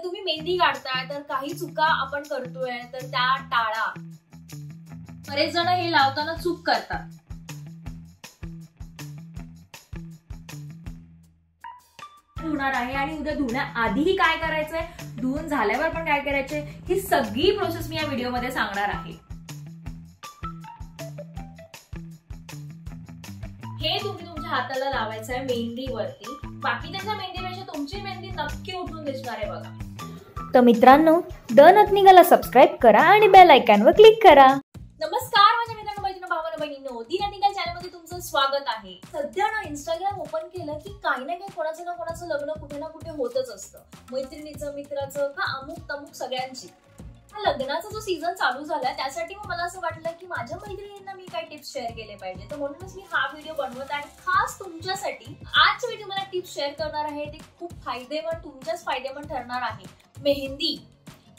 तुम्ही मेहंदी काढताय तर काही चुका आपण करतोय तर त्या टाळा. बरेच जण हे लावताना चूक करतात. धुणार आहे आणि उद्या धुण्याआधीही काय करायचंय, धुवून झाल्यावर पण काय करायचंय, ही सगळी प्रोसेस मी या व्हिडिओमध्ये सांगणार आहे. हे तुम्ही तुमच्या हाताला लावायचं आहे मेहंदीवरती. बाकीच्या मेहंदीपेक्षा तुमची मेहंदी नक्की उठून दिसणार आहे बघा. तर मित्रांनो, द नथनिंगाला सबस्क्राईब करा आणि बेल आयकॉनवर क्लिक करा. नमस्कार माझ्या मित्रांनो, मैत्रिणी, भावांनो, बहिणींनो, दी नथनिंगा चॅनलमध्ये तुमचं स्वागत आहे. सध्या ना इंस्टाग्राम ओपन केलं की काही ना काही कोणाचं ना कोणाचं लग्न कुठे ना कुठे होतच असतं. मैत्रिणीचं, मित्राचं का अमुक तमुक सगळ्यांची. हा लग्नाचा जो सीझन चालू झाला त्यासाठी मला असं वाटलं की माझ्या मैत्रिणींना मी काही टिप्स शेअर केले पाहिजे. तर म्हणूनच मी हा व्हिडिओ बनवत आहे खास तुमच्यासाठी. आजच्या व्हिडिओ मला टिप्स शेअर करणार आहे ते खूप फायदेमंद, तुमच्याच फायदेमंद ठरणार आहे.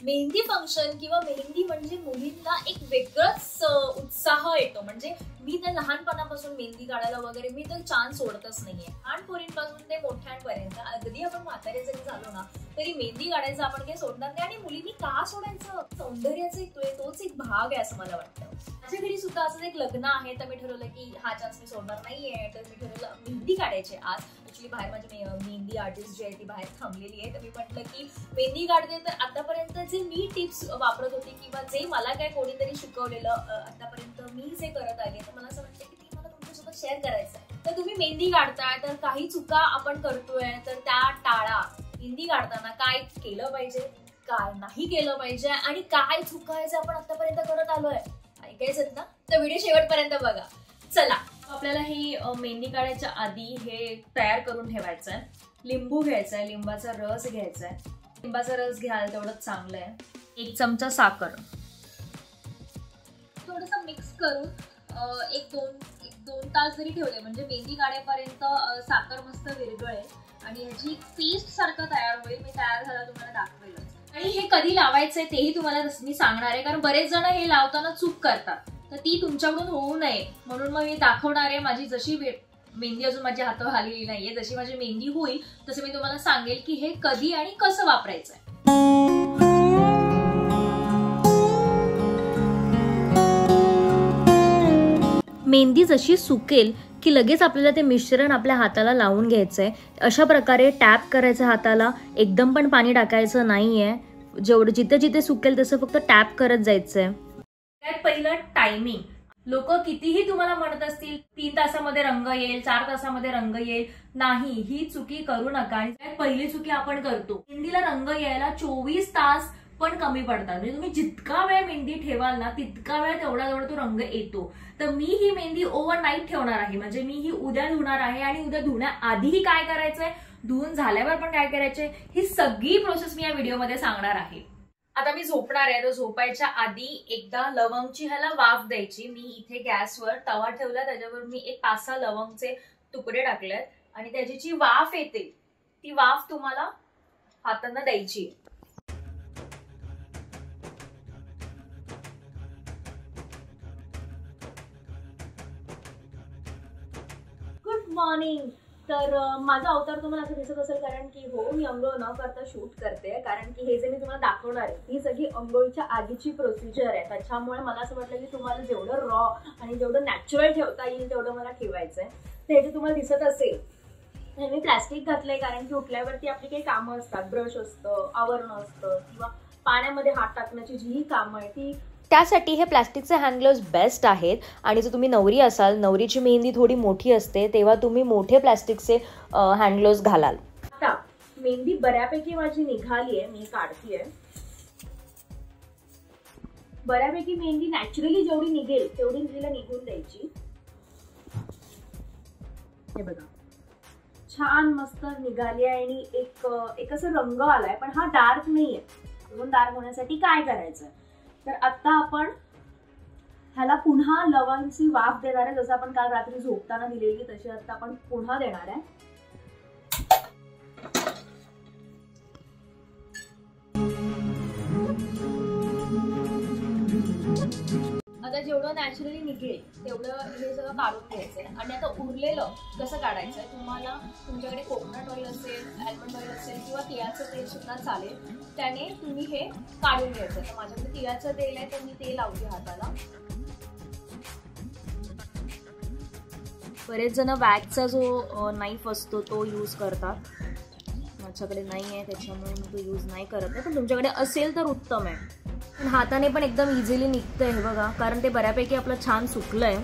मेहंदी फंक्शन किंवा मेहंदी म्हणजे मुलींना एक वेगळाच उत्साह येतो. म्हणजे मी तर लहानपणापासून मेहंदी काढायला वगैरे मी तर चान्स सोडतच नाहीये. लहान पोरींपासून ते मोठ्यांपर्यंत अगदी आपण म्हातारे जरी झालो ना तरी मेहंदी काढायचं आपण काही सोडणार नाही. आणि मुलींनी का सोडायचं, सौंदर्याचा तोच एक भाग आहे असं मला वाटतं. माझ्या घरी सुद्धा असं एक लग्न आहे तर मी ठरवलं की हा चान्स मी सोडणार नाहीये. तर मी ठरवलं मेहंदी काढायची आज. ऍक्च्युली बाहेर माझी मेहंदी आर्टिस्ट जी आहे ती बाहेर थांबलेली आहे. तर मी म्हटलं की मेहंदी काढते तर आतापर्यंत जे मी टिप्स वापरत होते किंवा जे मला काय कोणीतरी शिकवलेलं आतापर्यंत मी जे करत आले तर मला असं वाटतं की ते मला तुमच्यासोबत शेअर करायचं आहे. तर तुम्ही मेहंदी काढताय तर काही चुका आपण करतोय तर त्या टाळा. मेहंदी काढताना काय केलं पाहिजे, काय नाही केलं पाहिजे आणि काय चुकायचं आपण आतापर्यंत करत आलोय, ऐकायचं ना तर व्हिडिओ शेवटपर्यंत बघा. चला, आपल्याला ही मेहंदी काढायच्या आधी हे तयार करून ठेवायचं आहे. लिंबू घ्यायचा आहे, लिंबाचा रस घ्यायचा आहे. लिंबाचा रस घ्याल तेवढंच चांगलं आहे. 1 चमचा साखर, थोडंसं मिक्स करून एक दोन तास जरी ठेवले म्हणजे मेहंदी काढेपर्यंत साखर मस्त विरघळेल आणि ह्याची पेस्ट सारखं तयार होईल. मी तयार झाला तुम्हाला दाखवेल. आणि हे कधी लावायचंय तेही तुम्हाला मी सांगणार आहे, कारण बरेच जण हे लावताना चूक करतात. तर ती तुमच्याकडून होऊ नये म्हणून मग मी दाखवणार आहे. माझी जशी मेहंदी अजून माझ्या हातावर आलेली नाहीये, जशी माझी मेहंदी होईल तसं मी तुम्हाला सांगेल की हे कधी आणि कसं वापरायचंय. मेहंदी जशी सुकेल की लगेच आपल्याला ते मिश्रण आपल्या हाताला लावून घ्यायचंय. अशा प्रकारे टॅप करायचं हाताला, एकदम पण पाणी टाकायचं नाहीये. जेवढं जिथे जिथे सुकेल तसं फक्त टॅप करत जायचंय. पहिलं टायमिंग. लोक कितीही तुम्हाला म्हणत असतील 3 तासामध्ये रंग येईल, 4 तासामध्ये रंग येईल, नाही, ही चुकी करू नका. आणि पहिली चुकी आपण करतो, मेहंदीला रंग यायला 24 तास पण कमी पडतात. म्हणजे तुम्ही जितका वेळ मेहंदी ठेवाल ना तितका वेळ तेवढा तो रंग येतो. तर मी ही मेहंदी ओव्हरनाईट ठेवणार आहे. म्हणजे मी ही उद्या धुणार आहे आणि उद्या धुण्याआधीही काय करायचंय, धुवून झाल्यावर पण काय करायचंय, ही सगळी प्रोसेस मी या व्हिडिओमध्ये सांगणार आहे. आता मी झोपणार आहे तर झोपायच्या आधी एकदा लवंगची ह्याला वाफ द्यायची. मी इथे गॅसवर तवा ठेवला, त्याच्यावर मी एक 5-6 लवंगचे तुकडे टाकलेत आणि त्याची जी वाफ येते ती वाफ तुम्हाला हातांना द्यायची. Good morning. तर माझा अवतार तुम्हाला असं दिसत असेल कारण की हो, मी अंघोळ न करता शूट करते. कारण की हे जे मी तुम्हाला दाखवणार आहे ही सगळी अंघोळीच्या आधीची प्रोसिजर आहे. त्याच्यामुळे मला असं वाटलं की तुम्हाला जेवढं रॉ आणि जेवढं नॅचरल ठेवता येईल तेवढं मला ठेवायचं आहे. तर हे जे तुम्हाला दिसत असेल हे मी प्लॅस्टिक घातलंय कारण की उठल्यावरती आपली काही कामं असतात, ब्रश असतं, आवरणं असतं किंवा पाण्यामध्ये हात टाकण्याची जी कामं आहे ती, त्यासाठी हे प्लास्टिकचे हँडग्लोव्स बेस्ट आहेत. आणि जर तुम्ही नवरी असाल, नवरीची मेहंदी थोडी मोठी असते, तेव्हा तुम्ही मोठे प्लास्टिकचे हँडग्लोव्स घालाल. आता मेहंदी बऱ्यापैकी माझी निघाली आहे, मी काढतीये. बऱ्यापैकी मेहंदी नॅचरली जेवढी निघेल तेवढी तिला निघून द्यायची. हे बघा, छान मस्त निघाली आहे आणि एक असं रंग आलाय, पण हा डार्क नाहीये. अजून डार्क होण्यासाठी काय करायचं, तर आता आपण ह्याला पुन्हा लवंगची वाफ देणार आहे. जसं आपण काल रात्री झोपताना दिलेली तशी आता आपण पुन्हा देणार आहे. आता आता जेवढं नॅचरली निघेल तेवढं हे सगळं काढून घ्यायचंय. आणि आता उरलेलं कसं काढायचंय, तुम्हाला तुमच्याकडे कोकोनट ऑइल असेल, आल्मंड ऑइल असेल किंवा तिळाचं तेल सुद्धा चालेल, त्याने तुम्ही हे काढून घ्यायचं. तर माझ्याकडे तिळाचं तेल आहे तर मी ते लावते हाताला. बरेच जण वॅक्सचा जो नाईफ असतो तो यूज करतात. माझ्याकडे नाही आहे त्याच्यामुळे मी तो यूज नाही करत आहे, पण तुमच्याकडे असेल तर उत्तम आहे. पण हाताने पण एकदम इझिली निघतंय हे बघा, कारण ते बऱ्यापैकी आपलं छान सुकलंय.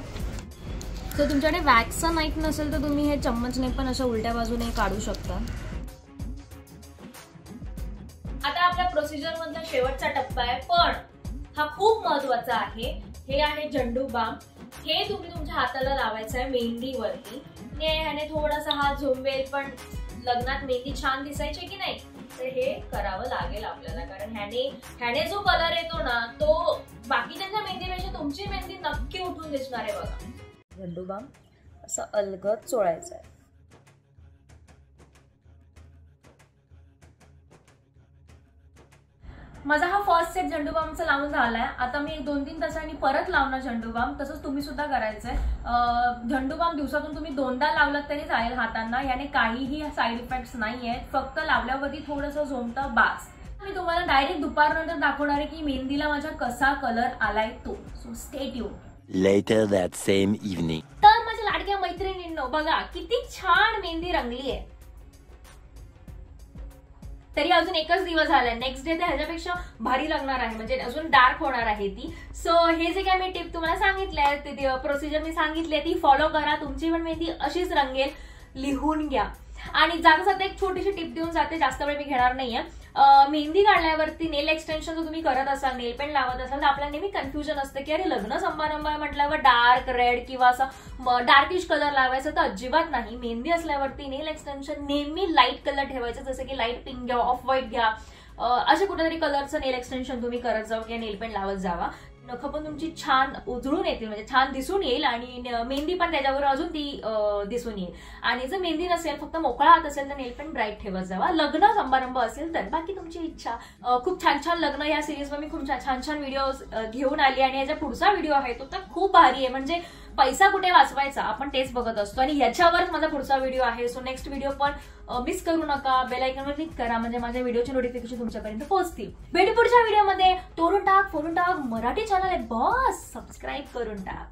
तर तुमच्याकडे वॅक्सचा नाईफ नसेल तर तुम्ही हे चम्मचने पण अशा उलट्या बाजूने काढू शकता. आता आपल्या प्रोसिजर मधला शेवटचा टप्पा आहे, पण हा खूप महत्वाचा आहे. हे आहे झंडू बाम. हे तुम्ही तुमच्या हाताला लावायचं आहे मेहंदीवरती. ह्याने थोडासा हात झोंबेल, पण लग्नात मेहंदी छान दिसायची की नाही, तर हे करावं लागेल आपल्याला. कारण ह्याने जो कलर येतो ना, तो बाकीच्या मेहंदीपेक्षा तुमची मेहंदी नक्की उठून दिसणार आहे बघा. झंडू बाम असं अलगद चोळायचं आहे. माझा हा फर्स्ट सेट झंडू बामचा लावून झालाय. आता मी 2-3 तासांनी परत लावणार झंडू बाम. तसंच तुम्ही सुद्धा करायचंय. झंडू बाम दिवसातून तुम्ही 2दा लावलात तरी चालेल हातांना. याने काहीही साईड इफेक्ट्स नाही आहेत, फक्त लावल्यावरती थोडंसं झोमतं बास. मी तुम्हाला डायरेक्ट दुपारनंतर दाखवणार आहे की मेहंदीला माझा कसा कलर आलाय तो. So stay tuned. Later that same evening. तर माझ्या लाडक्या मैत्रिणींनो, बघा किती छान मेहंदी रंगली आहे. तरी अजून एकच दिवस झालाय, नेक्स्ट डे तर ह्याच्यापेक्षा भारी लागणार आहे, म्हणजे अजून डार्क होणार आहे ती. सो हे जे काय मी टिप तुम्हाला सांगितलंय, ते प्रोसिजर मी सांगितली ती फॉलो करा. तुमची पण मेहंदी अशीच रंगेल. लिहून घ्या. आणि जाता एक छोटीशी टिप देऊन जाते, जास्त वेळ मी घेणार नाहीये. मेहंदी काढल्यावरती नेल एक्सटेन्शन जर तुम्ही करत असाल, नेल पेंट लावत असाल, तर आपल्याला नेहमी कन्फ्युजन असतं की अरे लग्न समारंभ म्हटल्यावर डार्क रेड किंवा असं डार्किश कलर लावायचा, तर अजिबात नाही. मेहंदी असल्यावरती नेल एक्सटेन्शन नेहमी लाईट कलर ठेवायचं, जसं की लाईट पिंक घ्या, ऑफ व्हाईट घ्या, असे कुठेतरी कलरचं नेल एक्सटेन्शन तुम्ही करत जावा किंवा नेल पेंट लावत जावा. नखं पण तुमची छान उजळून येतील, म्हणजे छान दिसून येईल. आणि मेहंदी पण त्याच्यावर अजून ती दिसून येईल. आणि जर मेहंदी नसेल, फक्त मोकळा हात असेल, तर नेल पेंट ब्राईट ठेवत जावा. लग्न समारंभ असेल तर बाकी तुमची इच्छा. खूप छान छान लग्न या सिरीजवर मी खूप छान छान व्हिडिओज घेऊन आली. आणि याचा पुढचा व्हिडिओ आहे तो तर खूप भारी आहे, म्हणजे पैसा कुठे वाचवायचा आपण तेच बघत असतो, आणि याच्यावरच माझा पुढचा व्हिडिओ आहे. सो नेक्स्ट व्हिडिओ पण मिस करू नका. बेल आयकॉनवर क्लिक करा, म्हणजे माझ्या व्हिडिओची नोटिफिकेशन तुमच्यापर्यंत पोहोचतील. भेटू पुढच्या व्हिडिओमध्ये. तोडून टाक फोडून टाक मराठी चॅनल आहे बॉस, सबस्क्राईब करून टाक.